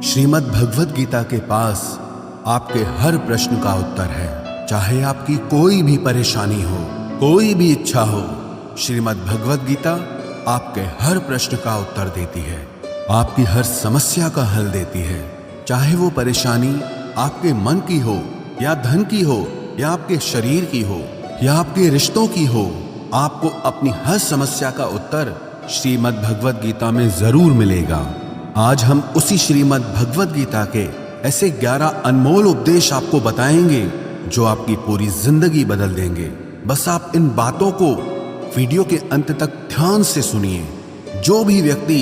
श्रीमद् भगवद गीता के पास आपके हर प्रश्न का उत्तर है। चाहे आपकी कोई भी परेशानी हो, कोई भी इच्छा हो, श्रीमद् भगवद गीता आपके हर प्रश्न का उत्तर देती है, आपकी हर समस्या का हल देती है। चाहे वो परेशानी आपके मन की हो या धन की हो या आपके शरीर की हो या आपके रिश्तों की हो, आपको अपनी हर समस्या का उत्तर श्रीमद् भगवद गीता में जरूर मिलेगा। आज हम उसी श्रीमद् भगवद गीता के ऐसे 11 अनमोल उपदेश आपको बताएंगे जो आपकी पूरी जिंदगी बदल देंगे। बस आप इन बातों को वीडियो के अंत तक ध्यान से सुनिए। जो भी व्यक्ति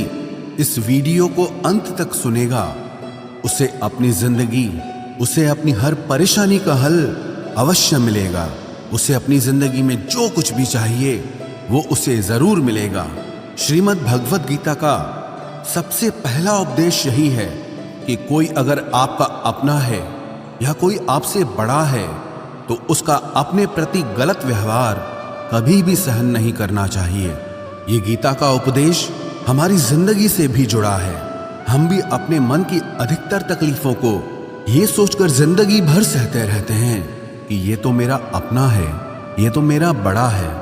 इस वीडियो को अंत तक सुनेगा उसे अपनी जिंदगी, उसे अपनी हर परेशानी का हल अवश्य मिलेगा। उसे अपनी जिंदगी में जो कुछ भी चाहिए वो उसे जरूर मिलेगा। श्रीमद् भगवद गीता का सबसे पहला उपदेश यही है कि कोई अगर आपका अपना है या कोई आपसे बड़ा है तो उसका अपने प्रति गलत व्यवहार कभी भी सहन नहीं करना चाहिए। ये गीता का उपदेश हमारी जिंदगी से भी जुड़ा है। हम भी अपने मन की अधिकतर तकलीफों को ये सोचकर जिंदगी भर सहते रहते हैं कि ये तो मेरा अपना है, ये तो मेरा बड़ा है,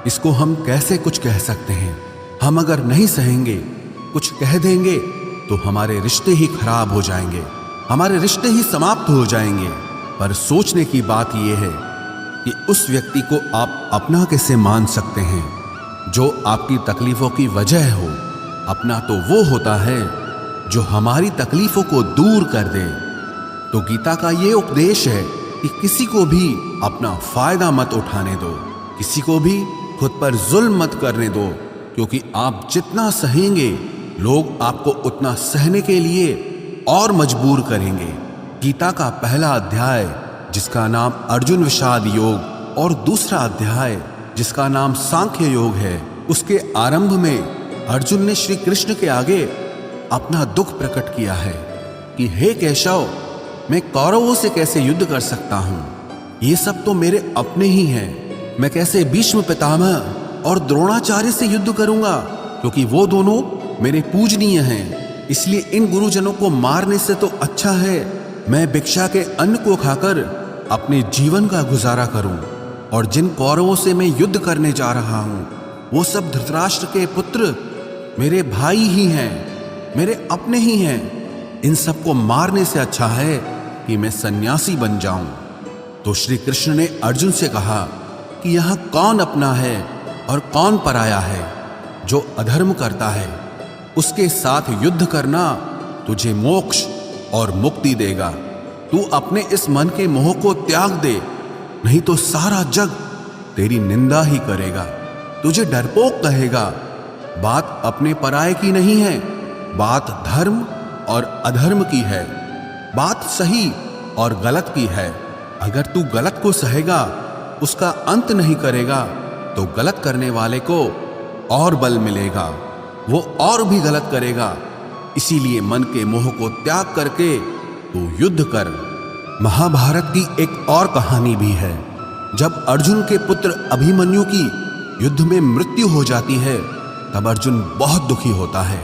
इसको हम कैसे कुछ कह सकते हैं। हम अगर नहीं सहेंगे, कुछ कह देंगे तो हमारे रिश्ते ही खराब हो जाएंगे, हमारे रिश्ते ही समाप्त हो जाएंगे। पर सोचने की बात यह है कि उस व्यक्ति को आप अपना कैसे मान सकते हैं जो आपकी तकलीफों की वजह हो। अपना तो वो होता है जो हमारी तकलीफों को दूर कर दे। तो गीता का ये उपदेश है कि किसी को भी अपना फायदा मत उठाने दो, किसी को भी खुद पर जुल्म मत करने दो, क्योंकि आप जितना सहेंगे लोग आपको उतना सहने के लिए और मजबूर करेंगे। गीता का पहला अध्याय जिसका नाम अर्जुन विषाद योग और दूसरा अध्याय जिसका नाम सांख्य योग है, उसके आरंभ में अर्जुन ने श्री कृष्ण के आगे अपना दुख प्रकट किया है कि हे केशव, मैं कौरवों से कैसे युद्ध कर सकता हूं, ये सब तो मेरे अपने ही हैं। मैं कैसे भीष्म पितामह और द्रोणाचार्य से युद्ध करूंगा, क्योंकि वो दोनों मेरे पूजनीय हैं। इसलिए इन गुरुजनों को मारने से तो अच्छा है मैं भिक्षा के अन्न को खाकर अपने जीवन का गुजारा करूं। और जिन कौरवों से मैं युद्ध करने जा रहा हूं वो सब धृतराष्ट्र के पुत्र मेरे भाई ही हैं, मेरे अपने ही हैं। इन सबको मारने से अच्छा है कि मैं सन्यासी बन जाऊं। तो श्री कृष्ण ने अर्जुन से कहा कि यहां कौन अपना है और कौन पराया है। जो अधर्म करता है उसके साथ युद्ध करना तुझे मोक्ष और मुक्ति देगा। तू अपने इस मन के मोह को त्याग दे, नहीं तो सारा जग तेरी निंदा ही करेगा, तुझे डरपोक कहेगा। बात अपने पराये की नहीं है, बात धर्म और अधर्म की है, बात सही और गलत की है। अगर तू गलत को सहेगा, उसका अंत नहीं करेगा, तो गलत करने वाले को और बल मिलेगा, वो और भी गलत करेगा। इसीलिए मन के मोह को त्याग करके तू युद्ध कर। महाभारत की एक और कहानी भी है। जब अर्जुन के पुत्र अभिमन्यु की युद्ध में मृत्यु हो जाती है तब अर्जुन बहुत दुखी होता है,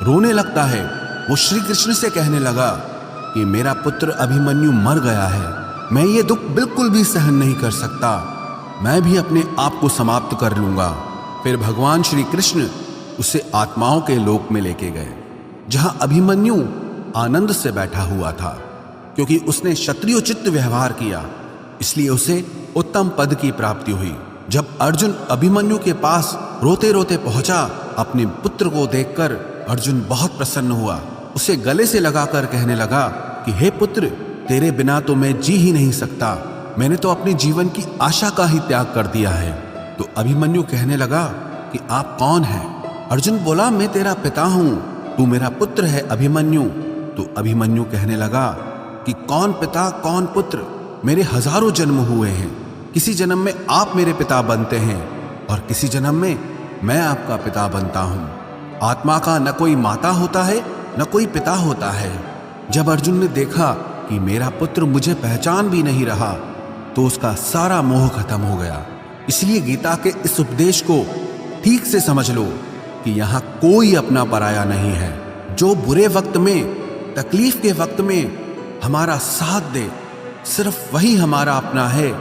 रोने लगता है। वो श्री कृष्ण से कहने लगा कि मेरा पुत्र अभिमन्यु मर गया है, मैं ये दुख बिल्कुल भी सहन नहीं कर सकता, मैं भी अपने आप को समाप्त कर लूंगा। फिर भगवान श्री कृष्ण उसे आत्माओं के लोक में लेके गए, जहां अभिमन्यु आनंद से बैठा हुआ था, क्योंकि उसने क्षत्रियोचित व्यवहार किया, इसलिए उसे उत्तम पद की प्राप्ति हुई। जब अर्जुन अभिमन्यु के पास रोते रोते पहुंचा, अपने पुत्र को देखकर अर्जुन बहुत प्रसन्न हुआ। उसे गले से लगाकर कहने लगा कि हे पुत्र, तेरे बिना तो मैं जी ही नहीं सकता, मैंने तो अपने जीवन की आशा का ही त्याग कर दिया है। तो अभिमन्यु कहने लगा कि आप कौन हैं? अर्जुन बोला, मैं तेरा पिता हूं, तू मेरा पुत्र है अभिमन्यु। तो अभिमन्यु कहने लगा कि कौन पिता कौन पुत्र, मेरे हजारों जन्म हुए हैं, किसी जन्म में आप मेरे पिता बनते हैं और किसी जन्म में मैं आपका पिता बनता हूं। आत्मा का न कोई माता होता है न कोई पिता होता है। जब अर्जुन ने देखा कि मेरा पुत्र मुझे पहचान भी नहीं रहा तो उसका सारा मोह खत्म हो गया। इसलिए गीता के इस उपदेश को ठीक से समझ लो कि यहां कोई अपना पराया नहीं है। जो बुरे वक्त में तकलीफ के वक्त में हमारा साथ दे, सिर्फ वही हमारा अपना है,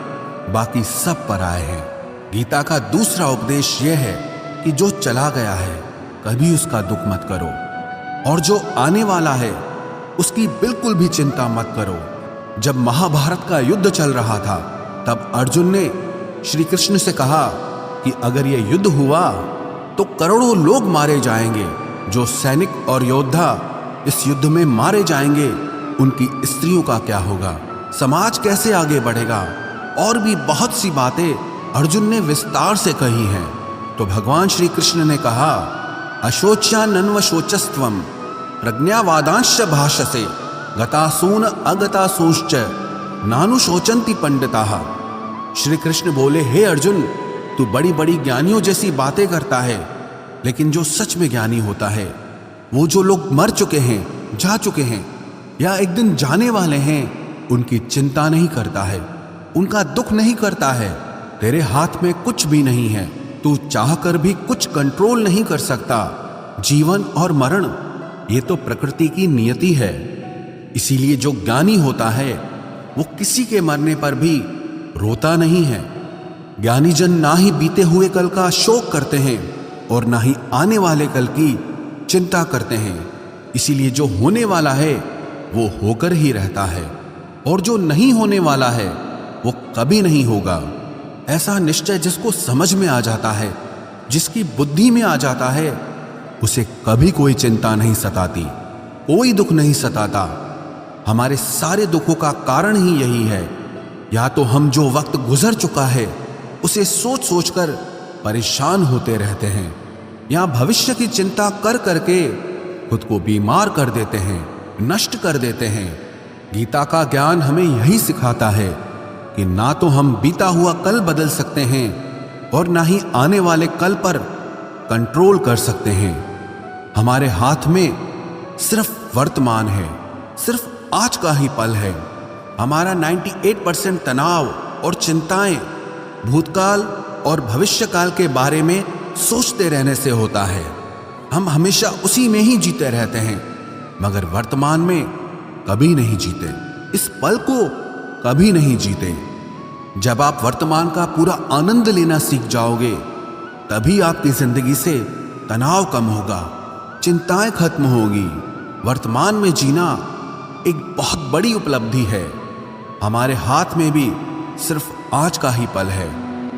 बाकी सब पराए हैं। गीता का दूसरा उपदेश यह है कि जो चला गया है कभी उसका दुख मत करो, और जो आने वाला है उसकी बिल्कुल भी चिंता मत करो। जब महाभारत का युद्ध चल रहा था तब अर्जुन ने श्री कृष्ण से कहा कि अगर यह युद्ध हुआ तो करोड़ों लोग मारे जाएंगे। जो सैनिक और योद्धा इस युद्ध में मारे जाएंगे उनकी स्त्रियों का क्या होगा, समाज कैसे आगे बढ़ेगा। और भी बहुत सी बातें अर्जुन ने विस्तार से कही हैं। तो भगवान श्री कृष्ण ने कहा, अशोच्यानन्व शोचस्त्वम प्रज्ञावादांश भाषसे गतासून अगतासूश्च नानुशोचन्ति पंडिताः। श्री कृष्ण बोले, हे अर्जुन, तू बड़ी बड़ी ज्ञानियों जैसी बातें करता है, लेकिन जो सच में ज्ञानी होता है, वो जो लोग मर चुके हैं, जा चुके हैं या एक दिन जाने वाले हैं, उनकी चिंता नहीं करता है, उनका दुख नहीं करता है। तेरे हाथ में कुछ भी नहीं है, तू चाहकर भी कुछ कंट्रोल नहीं कर सकता। जीवन और मरण ये तो प्रकृति की नियति है। इसीलिए जो ज्ञानी होता है वो किसी के मरने पर भी रोता नहीं है। ज्ञानी जन ना ही बीते हुए कल का शोक करते हैं और ना ही आने वाले कल की चिंता करते हैं। इसीलिए जो होने वाला है वो होकर ही रहता है, और जो नहीं होने वाला है वो कभी नहीं होगा। ऐसा निश्चय जिसको समझ में आ जाता है, जिसकी बुद्धि में आ जाता है, उसे कभी कोई चिंता नहीं सताती, कोई दुख नहीं सताता। हमारे सारे दुखों का कारण ही यही है। या तो हम जो वक्त गुजर चुका है उसे सोच सोचकर परेशान होते रहते हैं, या भविष्य की चिंता कर करके खुद को बीमार कर देते हैं, नष्ट कर देते हैं। गीता का ज्ञान हमें यही सिखाता है कि ना तो हम बीता हुआ कल बदल सकते हैं और ना ही आने वाले कल पर कंट्रोल कर सकते हैं। हमारे हाथ में सिर्फ वर्तमान है, सिर्फ आज का ही पल है। हमारा 98% तनाव और चिंताएं भूतकाल और भविष्यकाल के बारे में सोचते रहने से होता है। हम हमेशा उसी में ही जीते रहते हैं, मगर वर्तमान में कभी नहीं जीते, इस पल को कभी नहीं जीते। जब आप वर्तमान का पूरा आनंद लेना सीख जाओगे, तभी आपकी जिंदगी से तनाव कम होगा, चिंताएं खत्म होगी। वर्तमान में जीना एक बहुत बड़ी उपलब्धि है। हमारे हाथ में भी सिर्फ आज का ही पल है।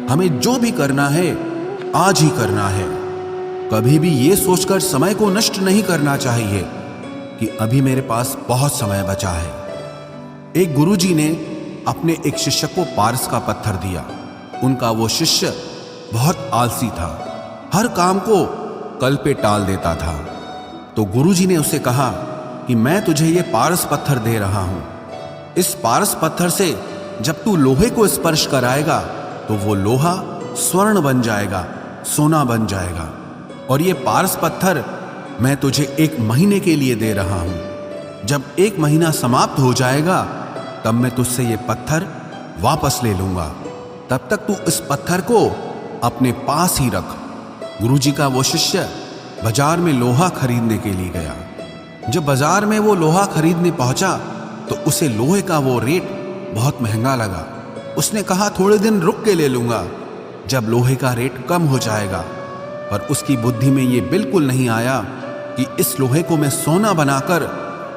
हमें जो भी करना है आज ही करना है। कभी भी ये सोचकर समय को नष्ट नहीं करना चाहिए कि अभी मेरे पास बहुत समय बचा है। एक गुरुजी ने अपने एक शिष्य को पारस का पत्थर दिया। उनका वो शिष्य बहुत आलसी था, हर काम को कल पे टाल देता था। तो गुरुजी ने उसे कहा कि मैं तुझे ये पारस पत्थर दे रहा हूं। इस पारस पत्थर से जब तू लोहे को स्पर्श कराएगा तो वो लोहा स्वर्ण बन जाएगा, सोना बन जाएगा। और ये पारस पत्थर मैं तुझे 1 महीने के लिए दे रहा हूं। जब 1 महीना समाप्त हो जाएगा तब मैं तुझसे ये पत्थर वापस ले लूंगा। तब तक तू इस पत्थर को अपने पास ही रख। गुरुजी का वो शिष्य बाजार में लोहा खरीदने के लिए गया। जब बाजार में वो लोहा खरीदने पहुंचा तो उसे लोहे का वो रेट बहुत महंगा लगा। उसने कहा थोड़े दिन रुक के ले लूंगा, जब लोहे का रेट कम हो जाएगा। पर उसकी बुद्धि में ये बिल्कुल नहीं आया कि इस लोहे को मैं सोना बनाकर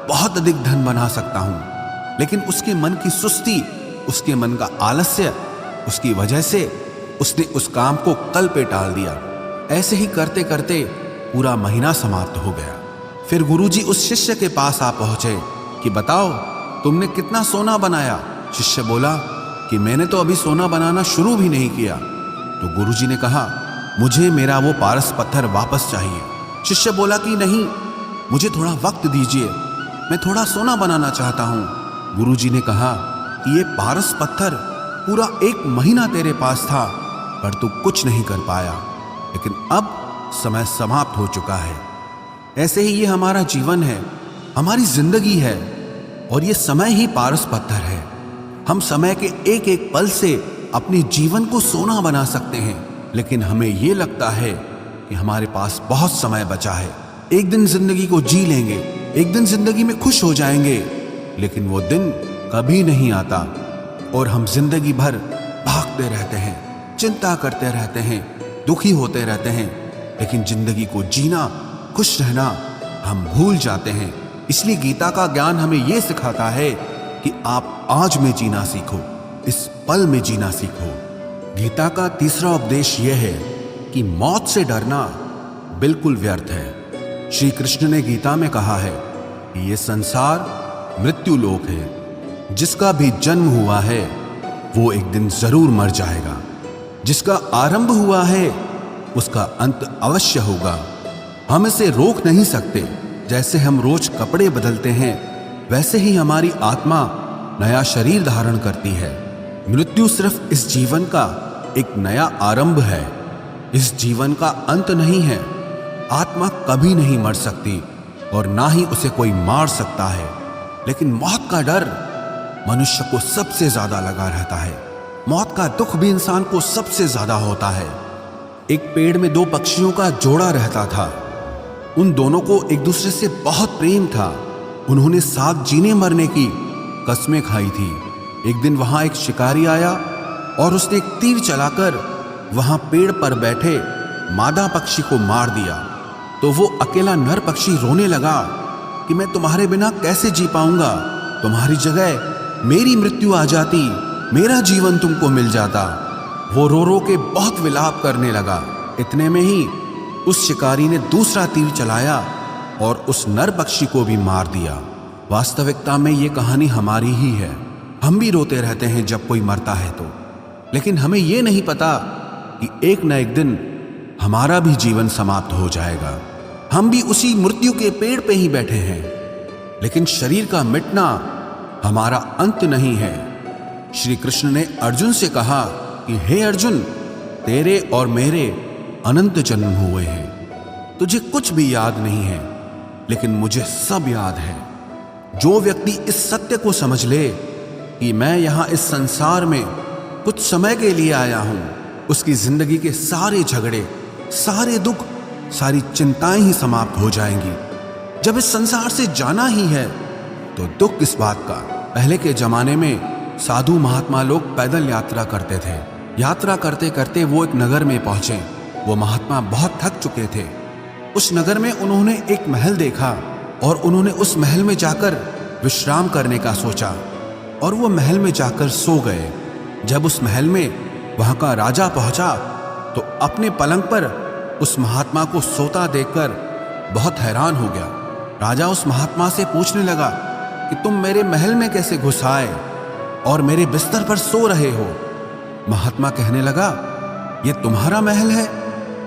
बहुत अधिक धन बना सकता हूं। लेकिन उसके मन की सुस्ती, उसके मन का आलस्य, उसकी वजह से उसने उस काम को कल पे टाल दिया। ऐसे ही करते करते पूरा महीना समाप्त हो गया। फिर गुरुजी उस शिष्य के पास आ पहुंचे कि बताओ तुमने कितना सोना बनाया। शिष्य बोला कि मैंने तो अभी सोना बनाना शुरू भी नहीं किया। तो गुरुजी ने कहा मुझे मेरा वो पारस पत्थर वापस चाहिए। शिष्य बोला कि नहीं, मुझे थोड़ा वक्त दीजिए, मैं थोड़ा सोना बनाना चाहता हूँ। गुरुजी ने कहा कि ये पारस पत्थर पूरा 1 महीना तेरे पास था, पर तू कुछ नहीं कर पाया, लेकिन अब समय समाप्त हो चुका है। ऐसे ही ये हमारा जीवन है, हमारी जिंदगी है, और ये समय ही पारस पत्थर है। हम समय के एक एक पल से अपने जीवन को सोना बना सकते हैं, लेकिन हमें ये लगता है कि हमारे पास बहुत समय बचा है, एक दिन जिंदगी को जी लेंगे, एक दिन जिंदगी में खुश हो जाएंगे, लेकिन वो दिन कभी नहीं आता और हम जिंदगी भर भागते रहते हैं, चिंता करते रहते हैं, दुखी होते रहते हैं, लेकिन जिंदगी को जीना, खुश रहना हम भूल जाते हैं। इसलिए गीता का ज्ञान हमें यह सिखाता है कि आप आज में जीना सीखो, इस पल में जीना सीखो। गीता का तीसरा उपदेश यह है कि मौत से डरना बिल्कुल व्यर्थ है। श्री कृष्ण ने गीता में कहा है कि यह संसार मृत्यु लोक है। जिसका भी जन्म हुआ है वो एक दिन जरूर मर जाएगा। जिसका आरंभ हुआ है उसका अंत अवश्य होगा। हम इसे रोक नहीं सकते। जैसे हम रोज कपड़े बदलते हैं, वैसे ही हमारी आत्मा नया शरीर धारण करती है। मृत्यु सिर्फ इस जीवन का एक नया आरंभ है, इस जीवन का अंत नहीं है। आत्मा कभी नहीं मर सकती और ना ही उसे कोई मार सकता है, लेकिन मौत का डर मनुष्य को सबसे ज्यादा लगा रहता है। मौत का दुख भी इंसान को सबसे ज्यादा होता है। एक पेड़ में दो पक्षियों का जोड़ा रहता था। उन दोनों को एक दूसरे से बहुत प्रेम था। उन्होंने साथ जीने मरने की कस्में खाई थी। एक दिन वहां एक शिकारी आया और उसने एक तीर चलाकर वहां पेड़ पर बैठे मादा पक्षी को मार दिया। तो वो अकेला नर पक्षी रोने लगा कि मैं तुम्हारे बिना कैसे जी पाऊंगा। तुम्हारी जगह मेरी मृत्यु आ जाती, मेरा जीवन तुमको मिल जाता। वो रो रो के बहुत विलाप करने लगा। इतने में ही उस शिकारी ने दूसरा तीर चलाया और उस नर पक्षी को भी मार दिया। वास्तविकता में ये कहानी हमारी ही है। हम भी रोते रहते हैं जब कोई मरता है तो, लेकिन हमें ये नहीं पता कि एक न एक दिन हमारा भी जीवन समाप्त हो जाएगा। हम भी उसी मृत्यु के पेड़ पे ही बैठे हैं, लेकिन शरीर का मिटना हमारा अंत नहीं है। श्री कृष्ण ने अर्जुन से कहा कि हे अर्जुन, तेरे और मेरे अनंत जन्म हुए हैं। तुझे कुछ भी याद नहीं है, लेकिन मुझे सब याद है। जो व्यक्ति इस सत्य को समझ ले कि मैं यहां इस संसार में कुछ समय के लिए आया हूं, उसकी जिंदगी के सारे झगड़े, सारे दुख, सारी चिंताएं ही समाप्त हो जाएंगी। जब इस संसार से जाना ही है तो दुख किस बात का। पहले के जमाने में साधु महात्मा लोग पैदल यात्रा करते थे। यात्रा करते करते वो एक नगर में पहुंचे। वो महात्मा बहुत थक चुके थे। उस नगर में उन्होंने एक महल देखा और उन्होंने उस महल में जाकर विश्राम करने का सोचा और वो महल में जाकर सो गए। जब उस महल में वहां का राजा पहुंचा तो अपने पलंग पर उस महात्मा को सोता देखकर बहुत हैरान हो गया। राजा उस महात्मा से पूछने लगा कि तुम मेरे महल में कैसे घुस आए और मेरे बिस्तर पर सो रहे हो। महात्मा कहने लगा, ये तुम्हारा महल है?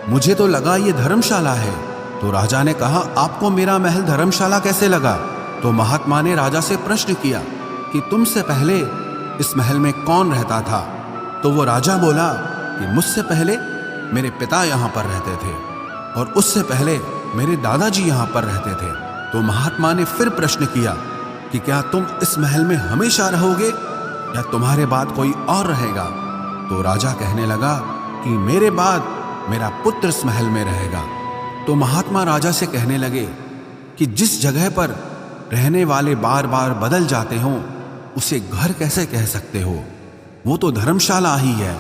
मुझे तो लगा ये धर्मशाला है। तो राजा ने कहा, आपको मेरा महल धर्मशाला कैसे लगा? तो महात्मा ने राजा से प्रश्न किया कि तुमसे पहले इस महल में कौन रहता था? तो वो राजा बोला कि मुझसे पहले मेरे पिता यहाँ पर रहते थे और उससे पहले मेरे दादाजी यहाँ पर रहते थे। तो महात्मा ने फिर प्रश्न किया कि क्या तुम इस महल में हमेशा रहोगे या तुम्हारे बाद कोई और रहेगा? तो राजा कहने लगा कि मेरे बाद मेरा पुत्र इस महल में रहेगा। तो महात्मा राजा से कहने लगे कि जिस जगह पर रहने वाले बार बार बदल जाते हों उसे घर कैसे कह सकते हो? वो तो धर्मशाला ही है।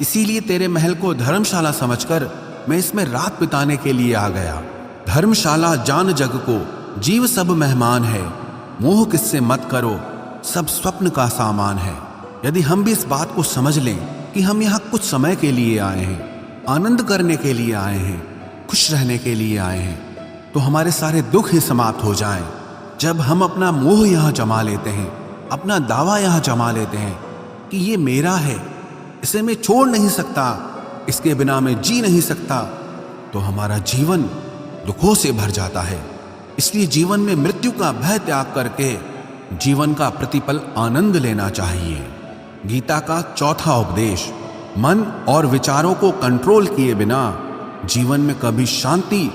इसीलिए तेरे महल को धर्मशाला समझकर मैं इसमें रात बिताने के लिए आ गया। धर्मशाला जान जग को, जीव सब मेहमान है। मोह किससे मत करो, सब स्वप्न का सामान है। यदि हम भी इस बात को समझ लें कि हम यहाँ कुछ समय के लिए आए हैं, आनंद करने के लिए आए हैं, खुश रहने के लिए आए हैं, तो हमारे सारे दुख ही समाप्त हो जाएं। जब हम अपना मोह यहाँ जमा लेते हैं, अपना दावा यहाँ जमा लेते हैं कि ये मेरा है, इसे मैं छोड़ नहीं सकता, इसके बिना मैं जी नहीं सकता, तो हमारा जीवन दुखों से भर जाता है। इसलिए जीवन में मृत्यु का भय त्याग करके जीवन का प्रतिपल आनंद लेना चाहिए। गीता का चौथा उपदेश, मन और विचारों को कंट्रोल किए बिना जीवन में कभी शांति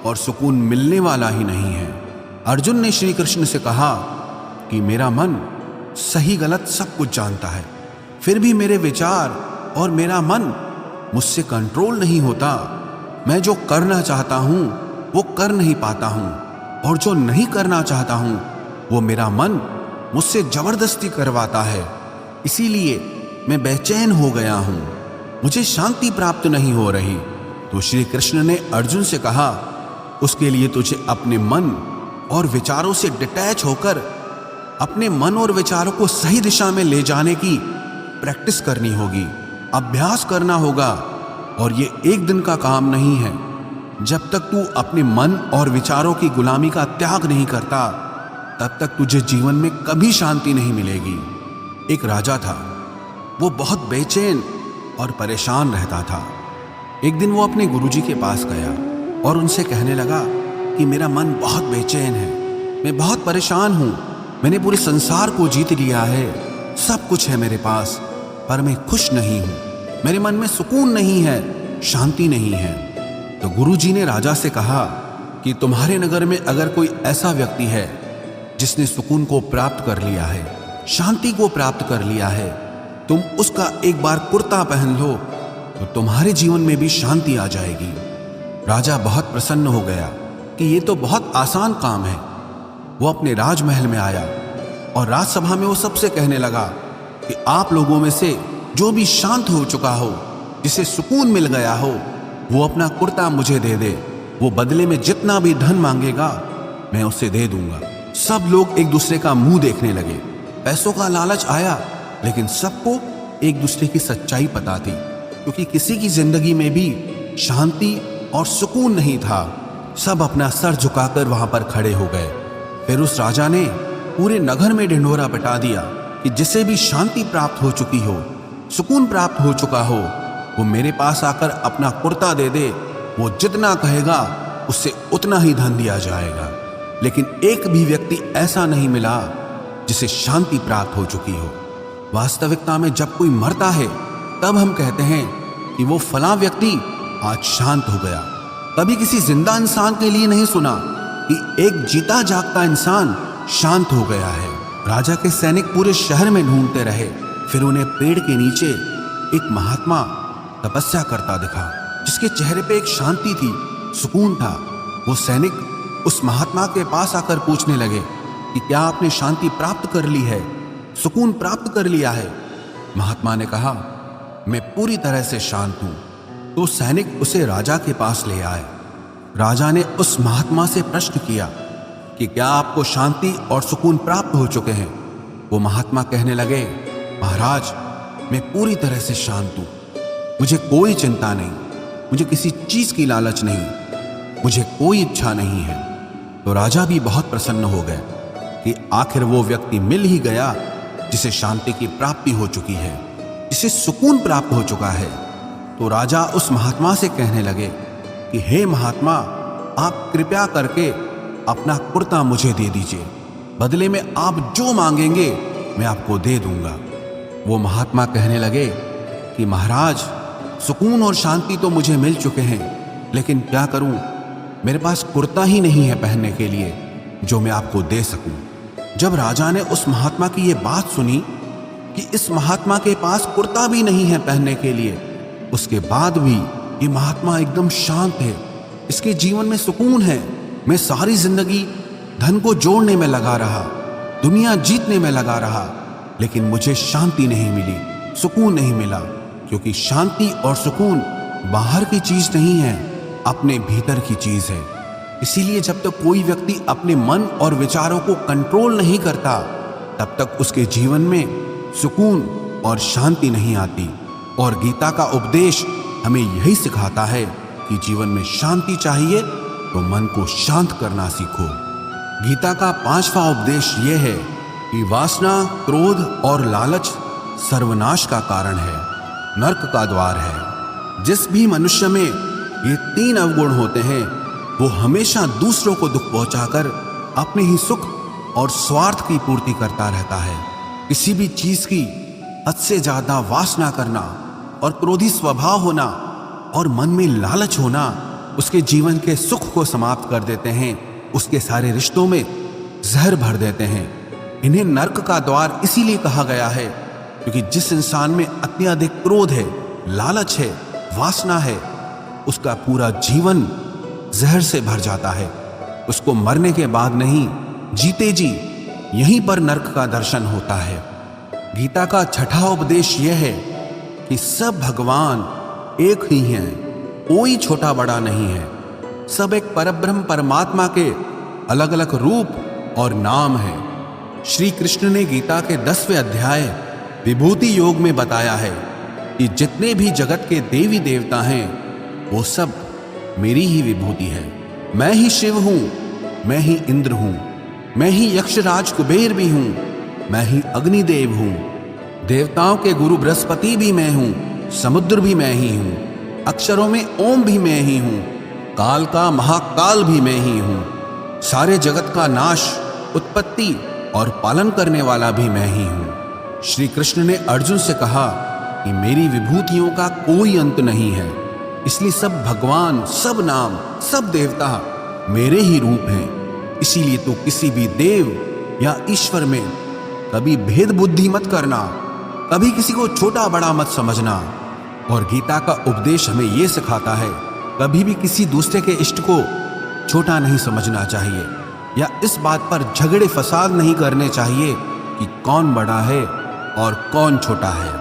और सुकून मिलने वाला ही नहीं है। अर्जुन ने श्री कृष्ण से कहा कि मेरा मन सही गलत सब कुछ जानता है, फिर भी मेरे विचार और मेरा मन मुझसे कंट्रोल नहीं होता। मैं जो करना चाहता हूं वो कर नहीं पाता हूं। और जो नहीं करना चाहता हूं वो मेरा मन मुझसे जबरदस्ती करवाता है। इसीलिए मैं बेचैन हो गया हूं, मुझे शांति प्राप्त नहीं हो रही। तो श्री कृष्ण ने अर्जुन से कहा, उसके लिए तुझे अपने मन और विचारों से डिटैच होकर अपने मन और विचारों को सही दिशा में ले जाने की प्रैक्टिस करनी होगी, अभ्यास करना होगा। और ये एक दिन का काम नहीं है। जब तक तू अपने मन और विचारों की गुलामी का त्याग नहीं करता, तब तक तुझे जीवन में कभी शांति नहीं मिलेगी। एक राजा था, वो बहुत बेचैन और परेशान रहता था। एक दिन वो अपने गुरुजी के पास गया और उनसे कहने लगा कि मेरा मन बहुत बेचैन है, मैं बहुत परेशान हूँ, मैंने पूरे संसार को जीत लिया है, सब कुछ है मेरे पास, पर मैं खुश नहीं हूँ, मेरे मन में सुकून नहीं है, शांति नहीं है। तो गुरुजी ने राजा से कहा कि तुम्हारे नगर में अगर कोई ऐसा व्यक्ति है जिसने सुकून को प्राप्त कर लिया है, शांति को प्राप्त कर लिया है, तुम उसका एक बार कुर्ता पहन लो तो तुम्हारे जीवन में भी शांति आ जाएगी। राजा बहुत प्रसन्न हो गया कि ये तो बहुत आसान काम है। वो अपने राजमहल में आया और राजसभा में वो सबसे कहने लगा कि आप लोगों में से जो भी शांत हो चुका हो, जिसे सुकून मिल गया हो, वो अपना कुर्ता मुझे दे दे। वो बदले में जितना भी धन मांगेगा मैं उसे दे दूंगा। सब लोग एक दूसरे का मुंह देखने लगे। पैसों का लालच आया, लेकिन सबको एक दूसरे की सच्चाई पता थी, क्योंकि किसी की जिंदगी में भी शांति और सुकून नहीं था। सब अपना सर झुकाकर वहां पर खड़े हो गए। फिर उस राजा ने पूरे नगर में ढिंढोरा पिटा दिया कि जिसे भी शांति प्राप्त हो चुकी हो, सुकून प्राप्त हो चुका हो, वो मेरे पास आकर अपना कुर्ता दे दे। वो जितना कहेगा उससे उतना ही धन दिया जाएगा। लेकिन एक भी व्यक्ति ऐसा नहीं मिला जिसे शांति प्राप्त हो चुकी हो। वास्तविकता में जब कोई मरता है तब हम कहते हैं कि वो फलां व्यक्ति आज शांत हो गया। कभी किसी जिंदा इंसान के लिए नहीं सुना कि एक जीता जागता इंसान शांत हो गया है। राजा के सैनिक पूरे शहर में ढूंढते रहे, फिर उन्हें पेड़ के नीचे एक महात्मा तपस्या करता दिखा, जिसके चेहरे पे एक शांति थी, सुकून था। वो सैनिक उस महात्मा के पास आकर पूछने लगे कि क्या आपने शांति प्राप्त कर ली है, सुकून प्राप्त कर लिया है? महात्मा ने कहा, मैं पूरी तरह से शांत हूं। तो सैनिक उसे राजा के पास ले आए। राजा ने उस महात्मा से प्रश्न किया कि क्या आपको शांति और सुकून प्राप्त हो चुके हैं? वो महात्मा कहने लगे, महाराज, मैं पूरी तरह से शांत हूं, मुझे कोई चिंता नहीं, मुझे किसी चीज की लालच नहीं, मुझे कोई इच्छा नहीं है। तो राजा भी बहुत प्रसन्न हो गए कि आखिर वो व्यक्ति मिल ही गया जिसे शांति की प्राप्ति हो चुकी है, जिसे सुकून प्राप्त हो चुका है। तो राजा उस महात्मा से कहने लगे कि हे महात्मा, आप कृपया करके अपना कुर्ता मुझे दे दीजिए, बदले में आप जो मांगेंगे मैं आपको दे दूंगा। वो महात्मा कहने लगे कि महाराज, सुकून और शांति तो मुझे मिल चुके हैं, लेकिन क्या करूं, मेरे पास कुर्ता ही नहीं है पहनने के लिए जो मैं आपको दे सकूं। जब राजा ने उस महात्मा की ये बात सुनी कि इस महात्मा के पास कुर्ता भी नहीं है पहनने के लिए, उसके बाद भी ये महात्मा एकदम शांत है, इसके जीवन में सुकून है, मैं सारी जिंदगी धन को जोड़ने में लगा रहा, दुनिया जीतने में लगा रहा, लेकिन मुझे शांति नहीं मिली, सुकून नहीं मिला। क्योंकि शांति और सुकून बाहर की चीज नहीं है, अपने भीतर की चीज है। इसीलिए जब तक कोई व्यक्ति अपने मन और विचारों को कंट्रोल नहीं करता, तब तक उसके जीवन में सुकून और शांति नहीं आती। और गीता का उपदेश हमें यही सिखाता है कि जीवन में शांति चाहिए तो मन को शांत करना सीखो। गीता का 5वां उपदेश यह है कि वासना, क्रोध और लालच सर्वनाश का कारण है, नरक का द्वार है। जिस भी मनुष्य में ये 3 अवगुण होते हैं, वो हमेशा दूसरों को दुख पहुंचाकर अपने ही सुख और स्वार्थ की पूर्ति करता रहता है। किसी भी चीज की हद से ज्यादा वासना करना और क्रोधी स्वभाव होना और मन में लालच होना उसके जीवन के सुख को समाप्त कर देते हैं, उसके सारे रिश्तों में जहर भर देते हैं। इन्हें नरक का द्वार इसीलिए कहा गया है क्योंकि जिस इंसान में अत्यधिक क्रोध है, लालच है, वासना है, उसका पूरा जीवन जहर से भर जाता है, उसको मरने के बाद नहीं, जीते जी यहीं पर नरक का दर्शन होता है। गीता का छठा उपदेश यह है कि सब भगवान एक ही हैं, कोई छोटा बड़ा नहीं है। सब एक परब्रह्म परमात्मा के अलग अलग रूप और नाम हैं। श्री कृष्ण ने गीता के 10वें अध्याय विभूति योग में बताया है कि जितने भी जगत के देवी देवता हैं वो सब मेरी ही विभूति है। मैं ही शिव हूं, मैं ही इंद्र हूं, मैं ही यक्षराज कुबेर भी हूं, मैं ही अग्निदेव हूं, देवताओं के गुरु बृहस्पति भी मैं हूं, समुद्र भी मैं ही हूं, अक्षरों में ओम भी मैं ही हूं, काल का महाकाल भी मैं ही हूं, सारे जगत का नाश, उत्पत्ति और पालन करने वाला भी मैं ही हूं। श्री कृष्ण ने अर्जुन से कहा कि मेरी विभूतियों का कोई अंत नहीं है, इसलिए सब भगवान, सब नाम, सब देवता मेरे ही रूप हैं। इसीलिए तो किसी भी देव या ईश्वर में कभी भेद बुद्धि मत करना, कभी किसी को छोटा बड़ा मत समझना। और गीता का उपदेश हमें यह सिखाता है कभी भी किसी दूसरे के इष्ट को छोटा नहीं समझना चाहिए, या इस बात पर झगड़े फसाद नहीं करने चाहिए कि कौन बड़ा है और कौन छोटा है।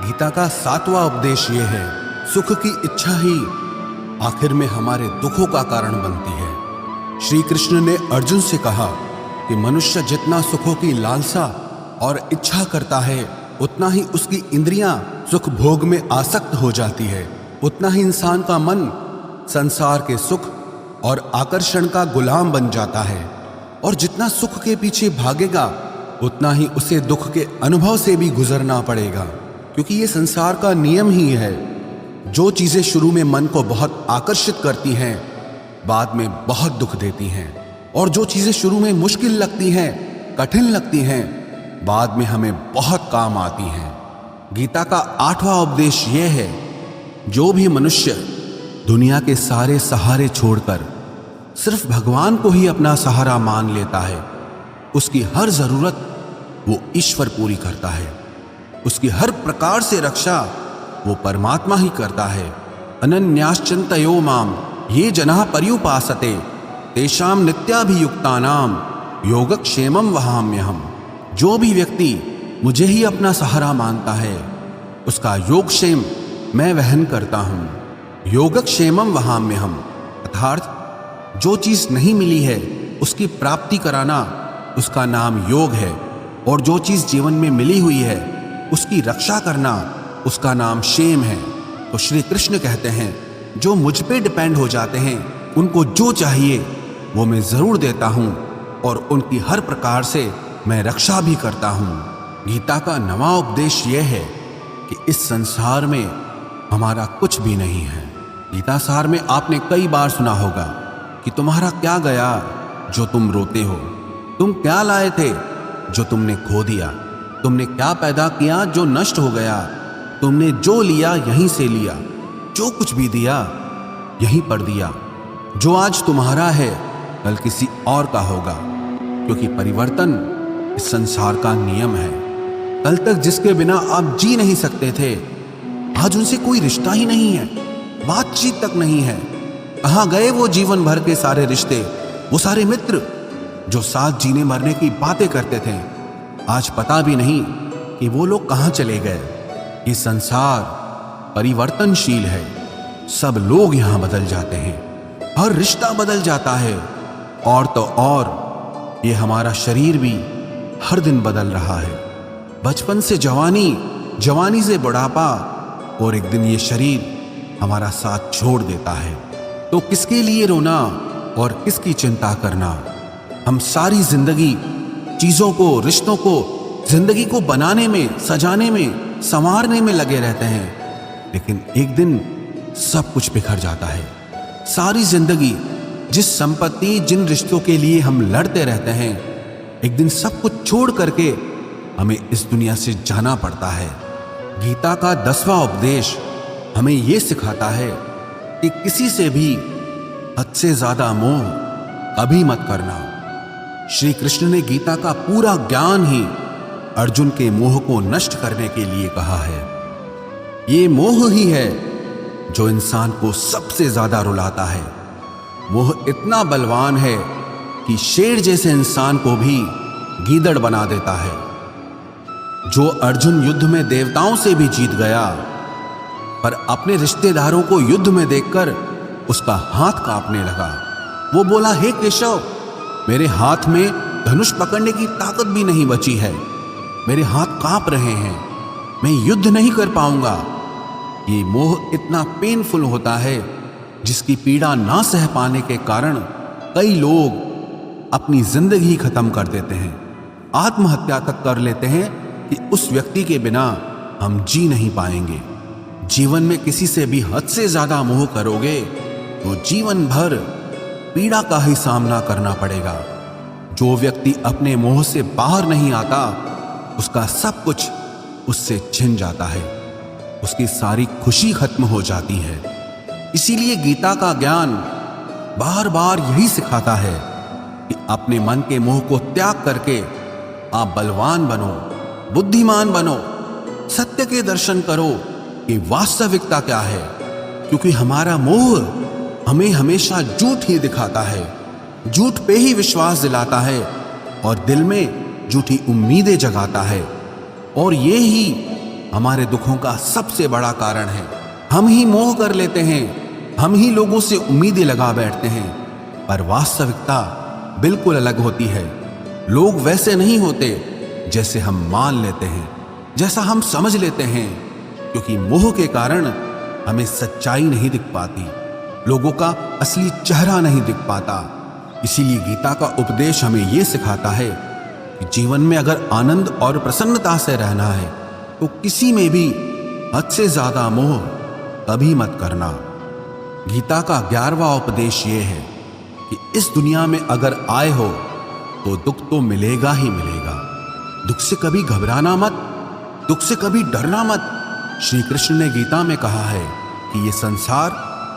गीता का 7वां उपदेश यह है, सुख की इच्छा ही आखिर में हमारे दुखों का कारण बनती है। श्री कृष्ण ने अर्जुन से कहा कि मनुष्य जितना सुखों की लालसा और इच्छा करता है उतना ही उसकी इंद्रियां सुख भोग में आसक्त हो जाती है, उतना ही इंसान का मन संसार के सुख और आकर्षण का गुलाम बन जाता है। और जितना सुख के पीछे भागेगा उतना ही उसे दुख के अनुभव से भी गुजरना पड़ेगा, क्योंकि ये संसार का नियम ही है। जो चीजें शुरू में मन को बहुत आकर्षित करती हैं बाद में बहुत दुख देती हैं, और जो चीजें शुरू में मुश्किल लगती हैं, कठिन लगती हैं, बाद में हमें बहुत काम आती हैं। गीता का 8वां उपदेश यह है, जो भी मनुष्य दुनिया के सारे सहारे छोड़कर सिर्फ भगवान को ही अपना सहारा मान लेता है, उसकी हर जरूरत वो ईश्वर पूरी करता है, उसकी हर प्रकार से रक्षा वो परमात्मा ही करता है। अनन्याश्चिन्तयो माम ये जनाः पर्युपासते तेषां नित्याभियुक्तानां योगक्षेमं वहाम्यहम्। जो भी व्यक्ति मुझे ही अपना सहारा मानता है उसका योगक्षेम मैं वहन करता हूँ। योगक्षेमं वहाम्यहम् अर्थात जो चीज नहीं मिली है उसकी प्राप्ति कराना उसका नाम योग है, और जो चीज जीवन में मिली हुई है उसकी रक्षा करना उसका नाम क्षेम है। तो श्री कृष्ण कहते हैं जो मुझ पे डिपेंड हो जाते हैं उनको जो चाहिए वो मैं जरूर देता हूँ, और उनकी हर प्रकार से मैं रक्षा भी करता हूँ। गीता का 9वां उपदेश यह है कि इस संसार में हमारा कुछ भी नहीं है। गीता सार में आपने कई बार सुना होगा कि तुम्हारा क्या गया जो तुम रोते हो, तुम क्या लाए थे जो तुमने खो दिया, तुमने क्या पैदा किया जो नष्ट हो गया, तुमने जो लिया यहीं से लिया, जो कुछ भी दिया यहीं पर दिया। जो आज तुम्हारा है कल किसी और का होगा, क्योंकि परिवर्तन इस संसार का नियम है। कल तक जिसके बिना आप जी नहीं सकते थे आज उनसे कोई रिश्ता ही नहीं है, बातचीत तक नहीं है। कहाँ गए वो जीवन भर के सारे रिश्ते, वो सारे मित्र जो साथ जीने मरने की बातें करते थे, आज पता भी नहीं कि वो लोग कहाँ चले गए। ये संसार परिवर्तनशील है, सब लोग यहाँ बदल जाते हैं, हर रिश्ता बदल जाता है, और तो और ये हमारा शरीर भी हर दिन बदल रहा है। बचपन से जवानी, जवानी से बुढ़ापा, और एक दिन ये शरीर हमारा साथ छोड़ देता है। तो किसके लिए रोना और किसकी चिंता करना। हम सारी जिंदगी चीजों को, रिश्तों को, जिंदगी को बनाने में, सजाने में, संवारने में लगे रहते हैं, लेकिन एक दिन सब कुछ बिखर जाता है। सारी जिंदगी जिस संपत्ति, जिन रिश्तों के लिए हम लड़ते रहते हैं, एक दिन सब कुछ छोड़ करके हमें इस दुनिया से जाना पड़ता है। गीता का 10वां उपदेश हमें यह सिखाता है कि किसी से भी हद से ज्यादा मोह कभी मत करना। श्री कृष्ण ने गीता का पूरा ज्ञान ही अर्जुन के मोह को नष्ट करने के लिए कहा है। ये मोह ही है जो इंसान को सबसे ज्यादा रुलाता है। मोह इतना बलवान है कि शेर जैसे इंसान को भी गीदड़ बना देता है। जो अर्जुन युद्ध में देवताओं से भी जीत गया, पर अपने रिश्तेदारों को युद्ध में देखकर उसका हाथ कांपने लगा। वो बोला, हे केशव, मेरे हाथ में धनुष पकड़ने की ताकत भी नहीं बची है, मेरे हाथ कांप रहे हैं, मैं युद्ध नहीं कर पाऊंगा। ये मोह इतना पेनफुल होता है जिसकी पीड़ा ना सह पाने के कारण कई लोग अपनी जिंदगी खत्म कर देते हैं, आत्महत्या तक कर लेते हैं कि उस व्यक्ति के बिना हम जी नहीं पाएंगे। जीवन में किसी से भी हद से ज्यादा मोह करोगे तो जीवन भर पीड़ा का ही सामना करना पड़ेगा। जो व्यक्ति अपने मोह से बाहर नहीं आता, उसका सब कुछ उससे छिन जाता है, उसकी सारी खुशी खत्म हो जाती है। इसीलिए गीता का ज्ञान बार बार यही सिखाता है कि अपने मन के मोह को त्याग करके आप बलवान बनो, बुद्धिमान बनो, सत्य के दर्शन करो कि वास्तविकता क्या है। क्योंकि हमारा मोह हमें हमेशा झूठ ही दिखाता है, झूठ पे ही विश्वास दिलाता है और दिल में झूठी उम्मीदें जगाता है। और ये ही हमारे दुखों का सबसे बड़ा कारण है। हम ही मोह कर लेते हैं, हम ही लोगों से उम्मीदें लगा बैठते हैं, पर वास्तविकता बिल्कुल अलग होती है। लोग वैसे नहीं होते जैसे हम मान लेते हैं, जैसा हम समझ लेते हैं, क्योंकि मोह के कारण हमें सच्चाई नहीं दिख पाती, लोगों का असली चेहरा नहीं दिख पाता। इसीलिए गीता का उपदेश हमें यह सिखाता है कि जीवन में अगर आनंद और प्रसन्नता से रहना है तो किसी में भी हद से ज्यादा मोह कभी मत करना। गीता का 11वां उपदेश ये है कि इस दुनिया में अगर आए हो तो दुख तो मिलेगा ही मिलेगा। दुख से कभी घबराना मत, दुख से कभी डरना मत। श्री कृष्ण ने गीता में कहा है कि ये संसार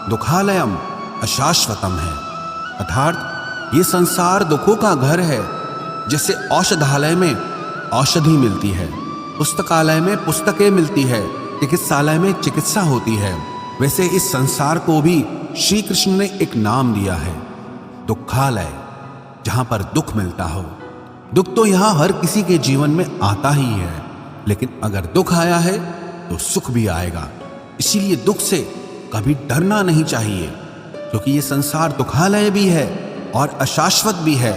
दुखालयम अशाश्वतम है, अर्थात ये संसार दुखों का घर है। जैसे औषधालय में औषधि मिलती है, पुस्तकालय में पुस्तकें मिलती है, चिकित्सालय में चिकित्सा होती है, वैसे इस संसार को भी श्री कृष्ण ने एक नाम दिया है, दुखालय, जहां पर दुख मिलता हो। दुख तो यहां हर किसी के जीवन में आता ही है, लेकिन अगर दुख आया है तो सुख भी आएगा। इसीलिए दुख से कभी डरना नहीं चाहिए, क्योंकि ये संसार दुखालय भी है और अशाश्वत भी है।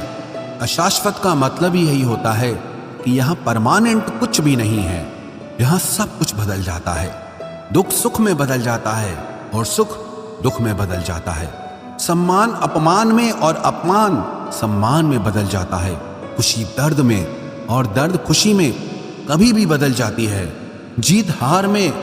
अशाश्वत का मतलब ही यही होता है कि यहाँ परमानेंट कुछ भी नहीं है, यहाँ सब कुछ बदल जाता है। दुख सुख में बदल जाता है और सुख दुख में बदल जाता है। सम्मान अपमान में और अपमान सम्मान में बदल जाता है। खुशी दर्द में और दर्द खुशी में कभी भी बदल जाती है। जीत हार में